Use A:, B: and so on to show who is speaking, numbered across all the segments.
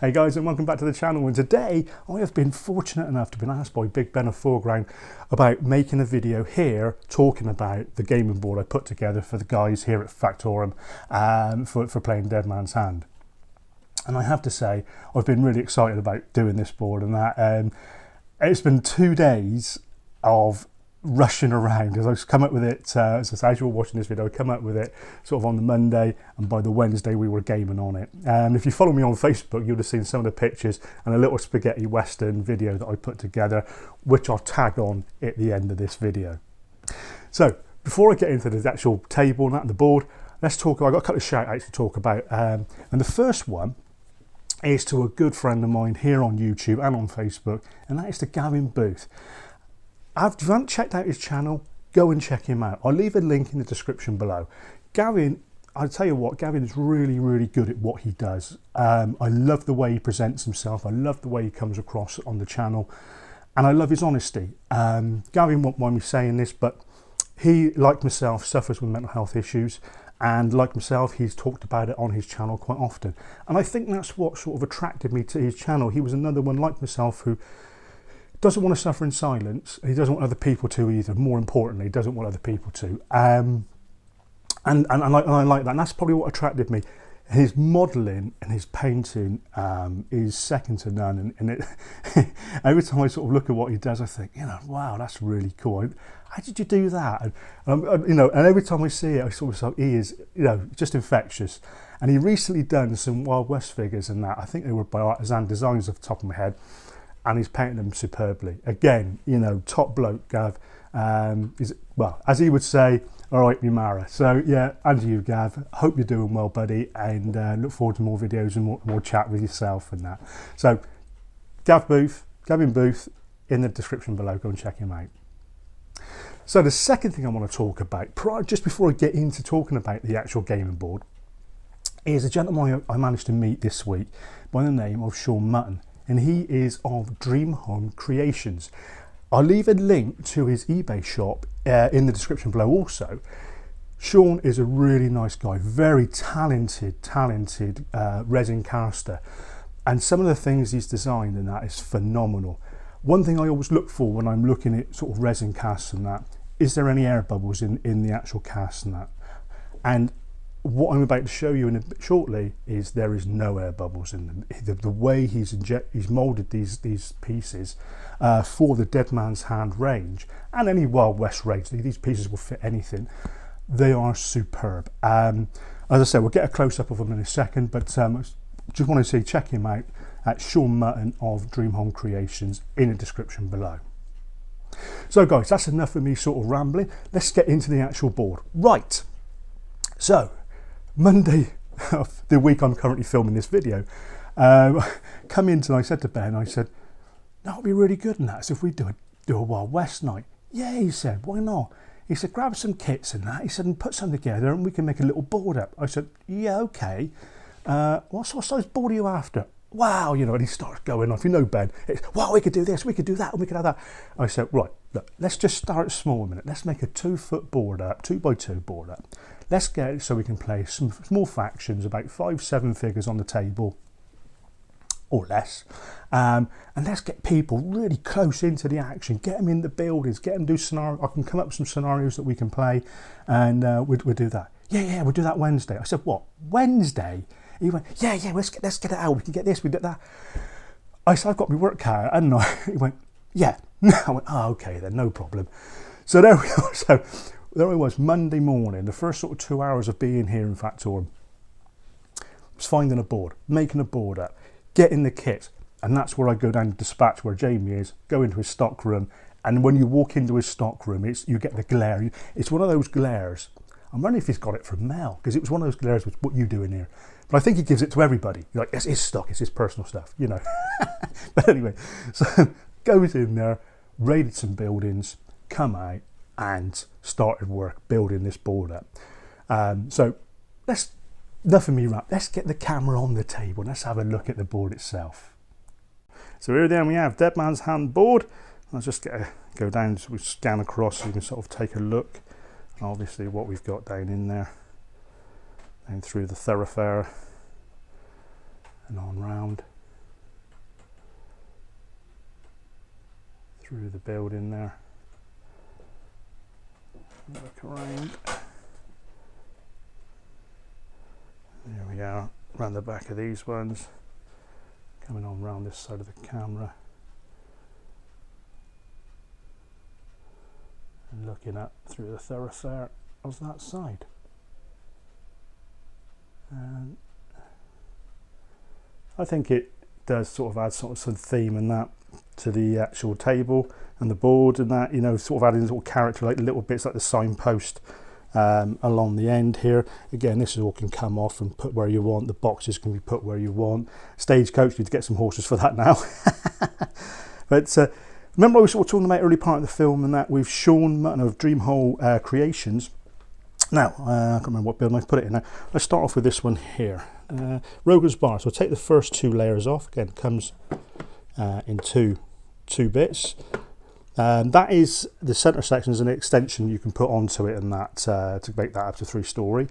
A: Hey guys, and welcome back to the channel. And today I have been fortunate enough to be asked by Big Ben of Foreground about making a video here talking about the gaming board I put together for the guys here at Factorum for playing Dead Man's Hand. And I have to say, I've been really excited about doing this board and that. It's been 2 days of rushing around as I come up with it, as you were watching this video, I come up with it sort of on the Monday, and by the Wednesday we were gaming on it. If you follow me on Facebook, you'll have seen some of the pictures and a little spaghetti western video that I put together, which I'll tag on at the end of this video. So before I get into the actual table and the board, let's talk. I've got a couple of shout outs to talk about, and the first one is to a good friend of mine here on YouTube and on Facebook, and that is to Gavin Booth. If you haven't checked out his channel, go and check him out. I'll leave a link in the description below. Gavin, I'll tell you what, Gavin is really, really good at what he does. I love the way he presents himself. I love the way he comes across on the channel, and I love his honesty. Gavin won't mind me saying this, but he, like myself, suffers with mental health issues, and like myself, he's talked about it on his channel quite often. And I think that's what sort of attracted me to his channel. He was another one like myself who doesn't want to suffer in silence. He doesn't want other people to either. More importantly, he doesn't want other people to. And I like that. And that's probably what attracted me. His modelling and his painting is second to none. And it, every time I sort of look at what he does, I think, wow, that's really cool. How did you do that? And every time I see it, I sort of say, he is, just infectious. And he recently done some Wild West figures and that. I think they were by Artisan Designs off the top of my head. And he's painting them superbly. Again, top bloke, Gav. Well, as he would say, all right, me Mara. So yeah, and you, Gav. Hope you're doing well, buddy, and look forward to more videos and more chat with yourself and that. So, Gavin Booth, in the description below. Go and check him out. So the second thing I want to talk about, just before I get into talking about the actual gaming board, is a gentleman I managed to meet this week by the name of Sean Mutton. And he is of Dream Home Creations. I'll leave a link to his eBay shop in the description below also. Sean is a really nice guy, very talented resin caster. And some of the things he's designed and that is phenomenal. One thing I always look for when I'm looking at sort of resin casts and that, is there any air bubbles in the actual cast and that? And what I'm about to show you in a bit shortly is there is no air bubbles in them. The way he's moulded these pieces for the Dead Man's Hand range and any Wild West range, these pieces will fit anything. They are superb. As I said, we'll get a close-up of them in a second, but just want to say check him out at Sean Mutton of Dream Home Creations in the description below. So guys, that's enough of me sort of rambling. Let's get into the actual board. Right, so Monday of the week I'm currently filming this video, come in and I said to Ben, I said, that would be really good in that. So if we do a Wild West night. Yeah, he said, why not? He said, grab some kits and that. He said, and put some together and we can make a little board up. I said, yeah, okay. What sort of size board are you after? Wow, and he started going off. Ben, it's, wow, we could do this, we could do that, and we could have that. I said, right, look, let's just start small a minute. Let's make a 2-foot board up, 2x2 board up. Let's get it so we can play some small factions, about 5-7 figures on the table, or less. And let's get people really close into the action, get them in the buildings, get them do scenarios. I can come up with some scenarios that we can play, and we'll do that. Yeah, we'll do that Wednesday. I said, what, Wednesday? He went, yeah, let's get it out. We can get this, we get that. I said, I've got my work cut out, hadn't I? He went, yeah. I went, oh, okay then, no problem. So there we are. So there I was, Monday morning, the first sort of 2 hours of being here in Factorum, was finding a board, making a board up, getting the kit, and that's where I go down to dispatch where Jamie is, go into his stock room, and when you walk into his stock room, you get the glare. It's one of those glares. I'm wondering if he's got it from Mel, because it was one of those glares with what you do in here. But I think he gives it to everybody. Like, it's his stock, it's his personal stuff, But anyway, so goes in there, raided some buildings, come out, and started work building this board up. So enough of me rap. Let's get the camera on the table and let's have a look at the board itself. So here then we have Dead Man's Hand board. I'll just go down, so we scan across so you can sort of take a look. Obviously what we've got down in there, down through the thoroughfare and on round. through the building there. Look around. There we are, around the back of these ones. Coming on round this side of the camera. And looking up through the thoroughfare of that side. And I think it does sort of add sort of some theme and that to the actual table and the board and that, you know, sort of adding little character, like little bits like the signpost along the end here. Again, this all can come off and put where you want. The boxes can be put where you want. Stagecoach, need to get some horses for that now. But remember I was sort of talking about early part of the film and that with Sean Mutton of Dreamhole Creations. Now, I can't remember what build I've put it in now. Let's start off with this one here. Rogan's Bar. So I'll take the first 2 layers off. Again, it comes in two bits. That is the centre section is an extension you can put onto it and that to make that up to 3-story.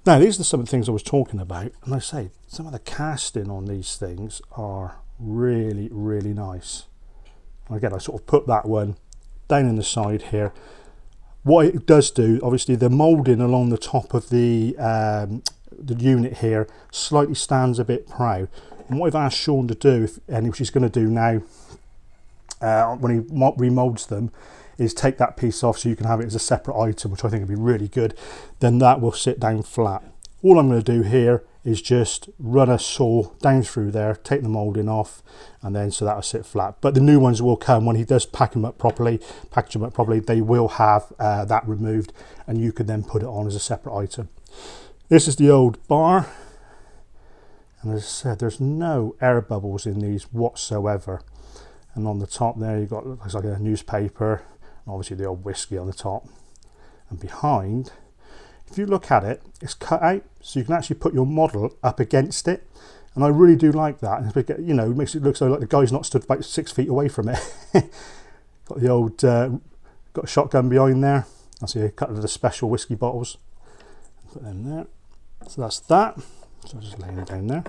A: Now, these are some of the things I was talking about. And I say, some of the casting on these things are really, really nice. And again, I sort of put that one down in the side here. What it does do, obviously, the moulding along the top of the unit here slightly stands a bit proud. And what I've asked Sean to do, and which he's going to do now when he remolds them, is take that piece off so you can have it as a separate item, which I think would be really good. Then that will sit down flat. All I'm going to do here is just run a saw down through there, take the moulding off, and then so that'll sit flat. But the new ones will come when he does package them up properly. They will have that removed, and you can then put it on as a separate item. This is the old bar, and as I said, there's no air bubbles in these whatsoever. And on the top there, you've got looks like a newspaper, and obviously the old whiskey on the top. And behind, if you look at it, it's cut out so you can actually put your model up against it, and I really do like that. And you know, it makes it look so like the guy's not stood about 6 feet away from it. Got the old got a shotgun behind there. I see a couple of the special whiskey bottles. Put them there. So that's that. So I'll just lay him down there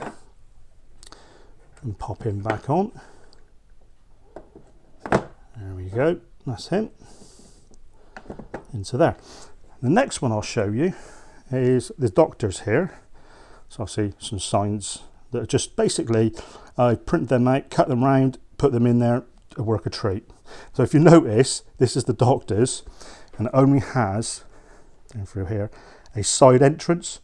A: and pop him back on. There we go. That's him into there. The next one I'll show you is the doctors here. So I'll see some signs that are just basically, I print them out, cut them round, put them in there, a work a treat. So if you notice, this is the doctors, and it only has, going through here, a side entrance.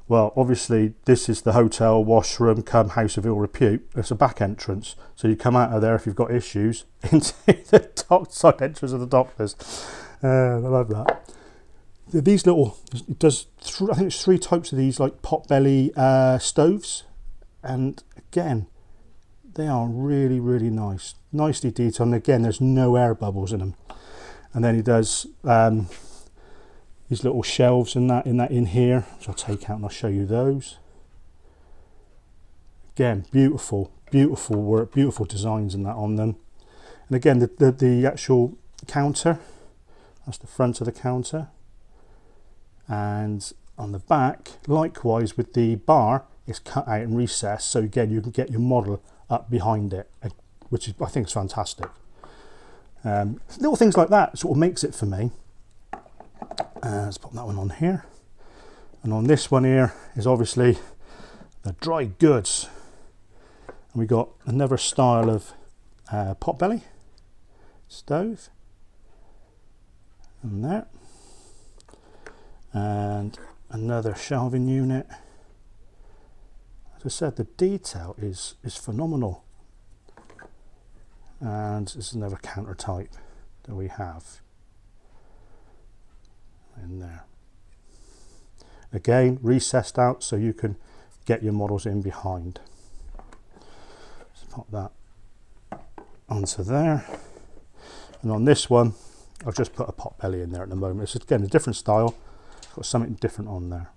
A: Well, obviously this is the hotel, washroom, come house of ill repute. It's a back entrance. So you come out of there if you've got issues into the side entrance of the doctors. I love that. These little, it does, I think it's 3 types of these like potbelly stoves. And again, they are really, really nice. Nicely detailed. And again, there's no air bubbles in them. And then he does these little shelves and that in here, which I'll take out and I'll show you those. Again, beautiful work, beautiful designs and that on them. And again, the actual counter, that's the front of the counter. And on the back, likewise with the bar, it's cut out and recessed, so again you can get your model up behind it, which is, I think is fantastic. Little things like that sort of makes it for me. Let's put that one on here. And on this one here is obviously the dry goods. And we got another style of potbelly stove. And there. And another shelving unit. As I said, the detail is phenomenal. And this is another counter type that we have in there. Again, recessed out so you can get your models in behind. Just pop that onto there. And on this one, I've just put a potbelly in there at the moment. It's again a different style. It's got something different on there.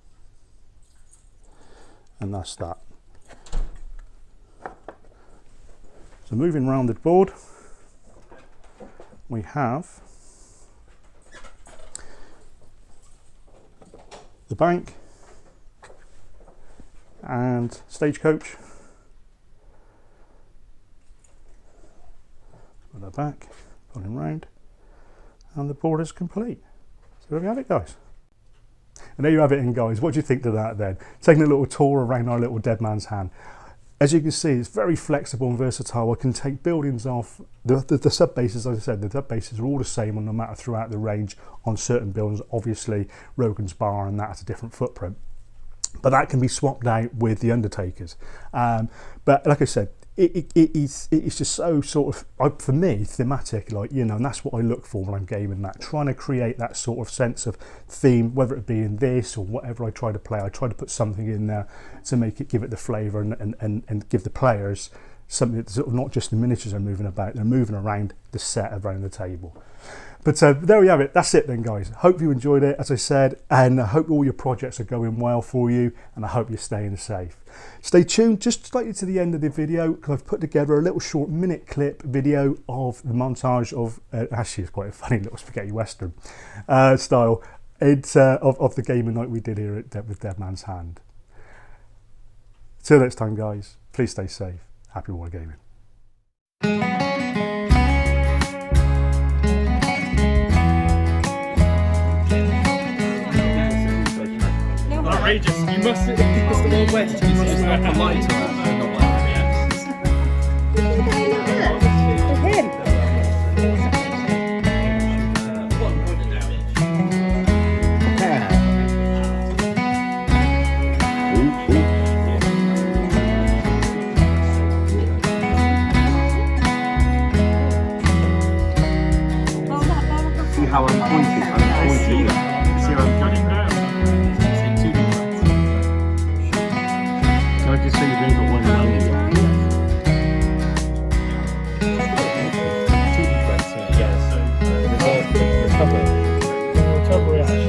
A: And that's that. So moving around the board, we have the bank and stagecoach. Put that back. Pulling round, and the board is complete. So there we have it, guys. And there you have it in, guys. What do you think to that then? Taking a little tour around our little Dead Man's Hand. As you can see, it's very flexible and versatile. I can take buildings off. The sub-bases, as I said, the sub-bases are all the same no matter throughout the range on certain buildings. Obviously, Rogan's Bar and that has a different footprint. But that can be swapped out with the Undertakers. But like I said, it's just so sort of, for me, thematic, like, you know, and that's what I look for when I'm gaming that, trying to create that sort of sense of theme, whether it be in this or whatever I try to play. I try to put something in there to make it, give it the flavour and give the players something that's sort of not just the miniatures are moving about, they're moving around the set around the table. But there we have it. That's it then, guys. Hope you enjoyed it, as I said, and I hope all your projects are going well for you, and I hope you're staying safe. Stay tuned just slightly to the end of the video, because I've put together a little short minute clip video of the montage of, actually it's quite a funny little spaghetti western style, of the gaming night we did here with Dead Man's Hand. Till next time, guys, please stay safe. Happy wargaming.
B: Outrageous. You must. It's the Wild West. It's not the light on that. Not See how I'm pointing? I'm pointing. See how I'm pointing? Just so you don't got one line. Yes. The cover reaction.